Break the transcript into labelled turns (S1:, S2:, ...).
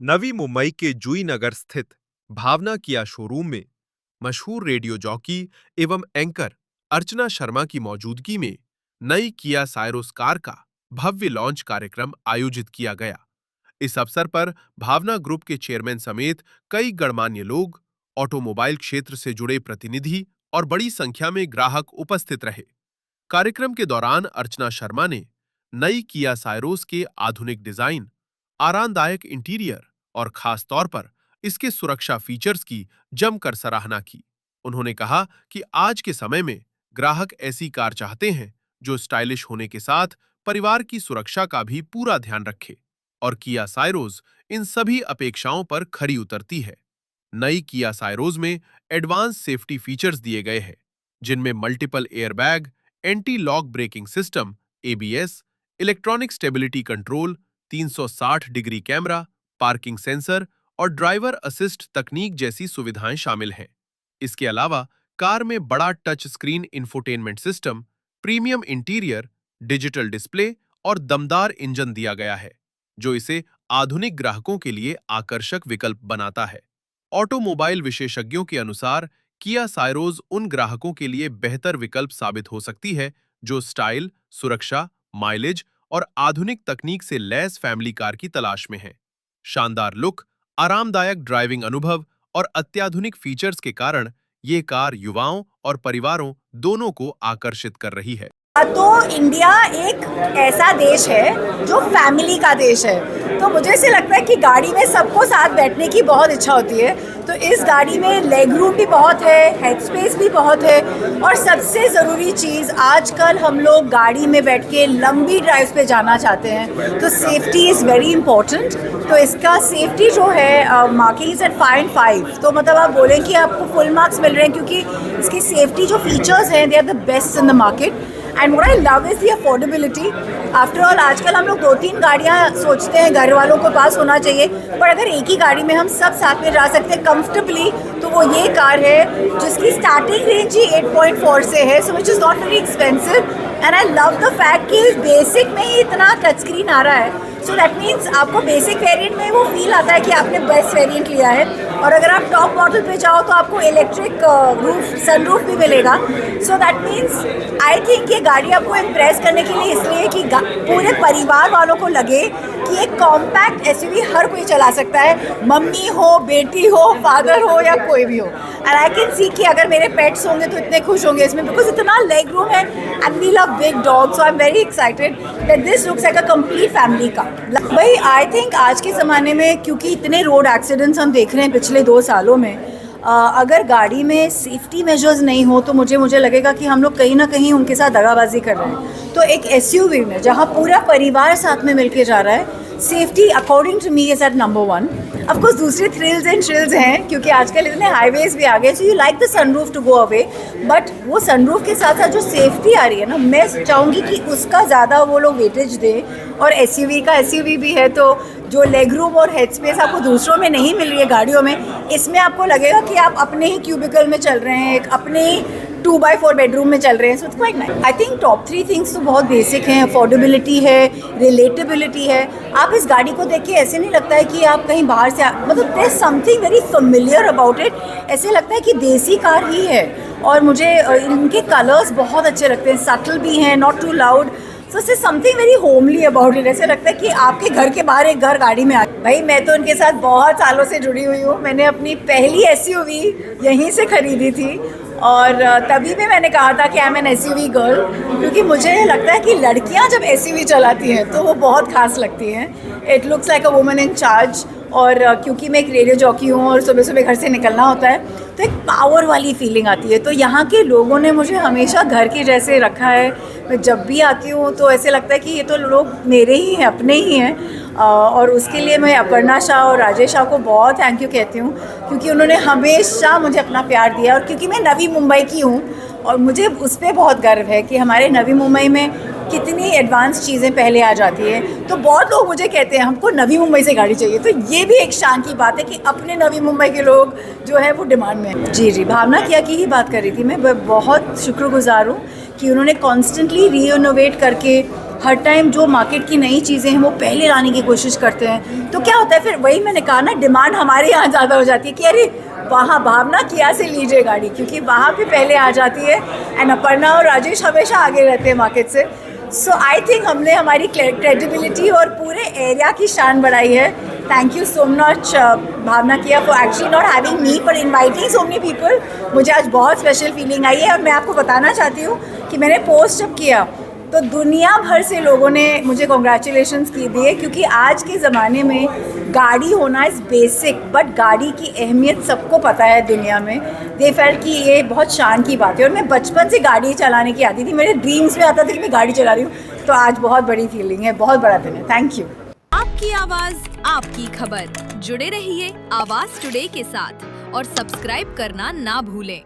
S1: नवी मुंबई के जुई नगर स्थित भावना किया शोरूम में मशहूर रेडियो जॉकी एवं एंकर अर्चना शर्मा की मौजूदगी में नई किया साइरोस कार का भव्य लॉन्च कार्यक्रम आयोजित किया गया। इस अवसर पर भावना ग्रुप के चेयरमैन समेत कई गणमान्य लोग, ऑटोमोबाइल क्षेत्र से जुड़े प्रतिनिधि और बड़ी संख्या में ग्राहक उपस्थित रहे। कार्यक्रम के दौरान अर्चना शर्मा ने नई किया साइरोस के आधुनिक डिजाइन, आरामदायक इंटीरियर और खास तौर पर इसके सुरक्षा फीचर्स की जमकर सराहना की। उन्होंने कहा कि आज के समय में ग्राहक ऐसी कार चाहते हैं जो स्टाइलिश होने के साथ परिवार की सुरक्षा का भी पूरा ध्यान रखे, और किया साइरोस इन सभी अपेक्षाओं पर खरी उतरती है। नई किया साइरोस में एडवांस सेफ्टी फीचर्स दिए गए हैं, जिनमें multiple airbag, anti lock braking system ABS, electronic stability control, 360 degree camera, parking sensor और ड्राइवर असिस्ट तकनीक जैसी सुविधाएं शामिल हैं। इसके अलावा कार में बड़ा touch screen infotainment system, premium interior, digital display और दमदार इंजन दिया गया है, जो इसे आधुनिक ग्राहकों के लिए आकर्षक विकल्प बनाता है। ऑटोमोबाइल विशेषज्ञों के अनुसार किया साइरोस उन ग्राहकों के लिए बेहतर विकल्प साबित हो सकती है जो स्टाइल, सुरक्षा, माइलेज और आधुनिक तकनीक से लैस फैमिली कार की तलाश में हैं। शानदार लुक, आरामदायक ड्राइविंग अनुभव और अत्याधुनिक फीचर्स के कारण ये कार युवाओं और परिवारों दोनों को आकर्षित कर रही है।
S2: तो इंडिया एक ऐसा देश है जो फैमिली का देश है, तो मुझे ऐसे लगता है कि गाड़ी में सबको साथ बैठने की बहुत इच्छा होती है। तो इस गाड़ी में लेग रूम भी बहुत है, हेड स्पेस भी बहुत है, और सबसे ज़रूरी चीज़, आजकल हम लोग गाड़ी में बैठ के लंबी ड्राइव्स पे जाना चाहते हैं, तो सेफ्टी इज़ वेरी इंपॉर्टेंट। तो इसका सेफ्टी जो है मार्किंग इज़ एट 5 and 5, तो मतलब आप बोलें कि आपको फुल मार्क्स मिल रहे हैं, क्योंकि इसकी सेफ्टी जो फीचर्स हैं they are the best in the market. And what I love is the affordability. After all आजकल हम लोग 2-3 गाड़ियाँ सोचते हैं घर वालों के पास होना चाहिए, पर अगर एक ही गाड़ी में हम सब साथ में जा सकते हैं कंफर्टेबली, तो वो ये कार है जिसकी स्टार्टिंग रेंज ही 8.4 से है, so which is not very expensive. And I love the fact कि बेसिक में ही इतना टच स्क्रीन आ रहा है, सो दैट मीन्स आपको बेसिक वेरिएंट में वो फील आता है कि आपने बेस्ट वेरिएंट लिया है। और अगर आप टॉप मॉडल पे जाओ तो आपको इलेक्ट्रिक सनरूफ भी मिलेगा। सो दैट मीन्स आई थिंक ये गाड़ी आपको इम्प्रेस करने के लिए इसलिए कि पूरे परिवार वालों को लगे कि एक कॉम्पैक्ट एसयूवी हर कोई चला सकता है, मम्मी हो, बेटी हो, फादर हो या कोई भी हो। एंड आई कैन सी कि अगर मेरे पेट्स होंगे तो इतने खुश होंगे इसमें, बिकॉज इतना लेग रूम है and we love big dog, so I am very excited that this looks like a complete family car. भाई आई थिंक आज के ज़माने में, क्योंकि इतने रोड एक्सीडेंट्स हम देख रहे हैं पिछले 2 सालों में, अगर गाड़ी में सेफ्टी मेजर्स नहीं हो तो मुझे लगेगा कि हम लोग कहीं ना कहीं उनके साथ दगाबाजी कर रहे हैं। तो एक एसयूवी में जहाँ पूरा परिवार साथ में मिलके जा रहा है, safety according to me is at number 1। Of course दूसरे थ्रिल्स एंड श्रिल्स हैं, क्योंकि आजकल इतने हाईवेज भी आ गए, so you like the sunroof to go away, but वो सनरूफ के साथ साथ जो सेफ्टी आ रही है ना, मैं चाहूँगी कि उसका ज़्यादा वो लोग वेटेज दें। और एसयूवी का एसयूवी भी है, तो जो लेग रूम और हेड स्पेस आपको दूसरों में नहीं मिल रही है गाड़ियों में, इसमें आपको लगेगा कि आप अपने ही क्यूबिकल में चल रहे हैं, एक अपने ही 2x4 बेडरूम में चल रहे हैं। So it's quite nice. I think top 3 things तो बहुत बेसिक हैं, अफोर्डेबिलिटी है, रिलेटेबिलिटी है। आप इस गाड़ी को देख के ऐसे नहीं लगता है कि आप कहीं बाहर से मतलब there is something very familiar about it, ऐसे लगता है कि देसी कार ही है। और मुझे इनके कलर्स बहुत अच्छे लगते हैं, सटल भी हैं, not too loud, so it's something very homely about it. ऐसे लगता है कि आपके घर के बाहर एक घर गाड़ी में आ। भाई मैं तो उनके साथ बहुत सालों से जुड़ी हुई हूँ, मैंने अपनी पहली एसयूवी यहीं से खरीदी थी, और तभी भी मैंने कहा था कि I am N SUV girl, क्योंकि मुझे लगता है कि लड़कियां जब एसयूवी चलाती हैं तो वो बहुत खास लगती हैं। It looks like a woman in charge. और क्योंकि मैं एक रेडियो जॉकी हूँ और सुबह सुबह घर से निकलना होता है, तो एक पावर वाली फीलिंग आती है। तो यहाँ के लोगों ने मुझे हमेशा घर के जैसे रखा है। मैं जब भी आती हूँ तो ऐसे लगता है कि ये तो लोग मेरे ही हैं, अपने ही हैं। और उसके लिए मैं अपर्णा शाह और राजेश शाह को बहुत थैंक यू कहती हूँ, क्योंकि उन्होंने हमेशा मुझे अपना प्यार दिया। और क्योंकि मैं नवी मुंबई की हूँ और मुझे उस पर बहुत गर्व है कि हमारे नवी मुंबई में कितनी एडवांस चीज़ें पहले आ जाती हैं। तो बहुत लोग मुझे कहते हैं हमको नवी मुंबई से गाड़ी चाहिए, तो ये भी एक शान की बात है कि अपने नवी मुंबई के लोग जो है वो डिमांड में है। जी भावना किया की ही बात कर रही थी मैं। बहुत शुक्रगुजार हूँ कि उन्होंने कॉन्स्टेंटली रीइनोवेट करके हर टाइम जो मार्केट की नई चीज़ें हैं वो पहले लाने की कोशिश करते हैं। तो क्या होता है फिर, वही मैंने कहा ना, डिमांड हमारे यहाँ ज़्यादा हो जाती है कि अरे वहाँ भावना किया से लीजिए गाड़ी, क्योंकि वहाँ पे पहले आ जाती है। एंड अपर्णा और राजेश हमेशा आगे रहते हैं मार्केट से। सो आई थिंक हमने हमारी क्रेडिबिलिटी और पूरे एरिया की शान बढ़ाई है। थैंक यू सो मच भावना किया for actually not having me, for inviting so many people. मुझे आज बहुत स्पेशल फीलिंग आई है। और मैं आपको बताना चाहती हूँ कि मैंने पोस्ट जब किया तो दुनिया भर से लोगों ने मुझे कॉन्ग्रेचुलेशंस की दिए, क्योंकि आज के ज़माने में गाड़ी होना इज़ बेसिक, बट गाड़ी की अहमियत सबको पता है दुनिया में। दे फेल्ट कि ये बहुत शान की बात है। और मैं बचपन से गाड़ी चलाने की आती थी, मेरे ड्रीम्स में आता था कि मैं गाड़ी चला रही हूँ। तो आज बहुत बड़ी फीलिंग है, बहुत बड़ा दिन है। Thank you.
S3: आपकी आवाज़, आपकी खबर। जुड़े रहिए आवाज़ टुडे के साथ और सब्सक्राइब करना ना भूलें।